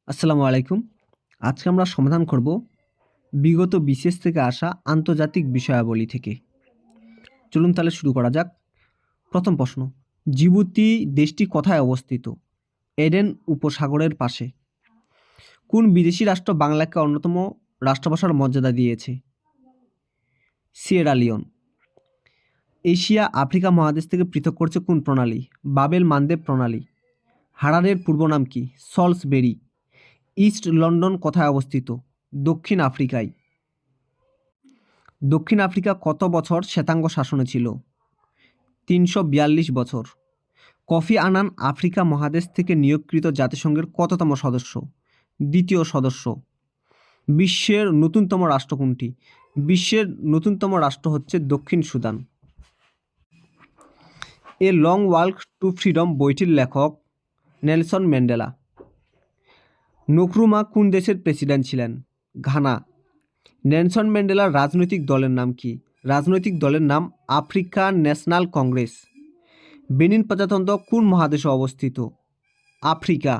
আসসালামু আলাইকুম। আজকে আমরা সমাধান করব বিগত বিসিএস থেকে আসা আন্তর্জাতিক বিষয়াবলী থেকে। চলুন তাহলে শুরু করা যাক। প্রথম প্রশ্ন, জিবুতি দেশটি কোথায় অবস্থিত? এডেন উপসাগরের পাশে। কোন বিদেশি রাষ্ট্র বাংলাকে অন্যতম রাষ্ট্রভাষার মর্যাদা দিয়েছে? Sierra Leone. এশিয়া আফ্রিকা মহাদেশ থেকে পৃথক করছে কোন প্রণালী? বাবেল মানদেব প্রণালী। হারারের পূর্ব নাম কি? সল্সবেরি। ইস্ট লন্ডন কোথায় অবস্থিত? দক্ষিণ আফ্রিকায়। দক্ষিণ আফ্রিকা কত বছর শ্বেতাঙ্গ শাসনে ছিল? ৩৪২ বছর। কফি আনান আফ্রিকা মহাদেশ থেকে নিয়োগকৃত জাতিসংঘের কততম সদস্য? দ্বিতীয় সদস্য। বিশ্বের নতুনতম রাষ্ট্র কোনটি? বিশ্বের নতুনতম রাষ্ট্র হচ্ছে দক্ষিণ Sudan. A long walk two freedom বইটির লেখক নেলসন ম্যান্ডেলা। নক্রুমা কোন দেশের প্রেসিডেন্ট ছিলেন? ঘানা। নেলসন ম্যান্ডেলার রাজনৈতিক দলের নাম কি? রাজনৈতিক দলের নাম আফ্রিকান ন্যাশনাল কংগ্রেস। বেনিন প্রজাতন্ত্র কোন মহাদেশে অবস্থিত? আফ্রিকা।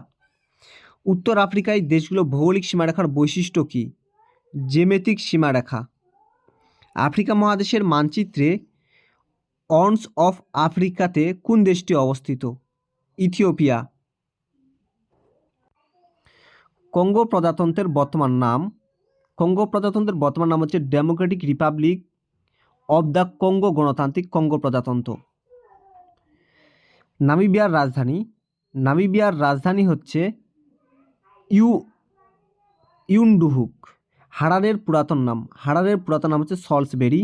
উত্তর আফ্রিকায় দেশগুলোর ভৌগোলিক সীমারেখার বৈশিষ্ট্য কী? জ্যামিতিক সীমারেখা। আফ্রিকা মহাদেশের মানচিত্রে অর্নস অফ আফ্রিকাতে কোন দেশটি অবস্থিত? ইথিওপিয়া। কঙ্গো প্রজাতন্ত্রের বর্তমান নাম? কঙ্গো প্রজাতন্ত্রের বর্তমান নাম হচ্ছে Democratic Republic of the Congo, গণতান্ত্রিক কঙ্গো প্রজাতন্ত্র। নামিবিয়ার রাজধানী? নামিবিয়ার রাজধানী হচ্ছে ইউন্ডুহুক। হারারের পুরাতন নাম? হারারের পুরাতন নাম হচ্ছে সল্সবেরি।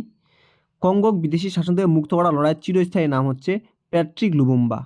কঙ্গো বিদেশি শাসন থেকে মুক্ত করার লড়াইয়ের চিরস্থায়ী নাম হচ্ছে প্যাট্রিক লুবুম্বা।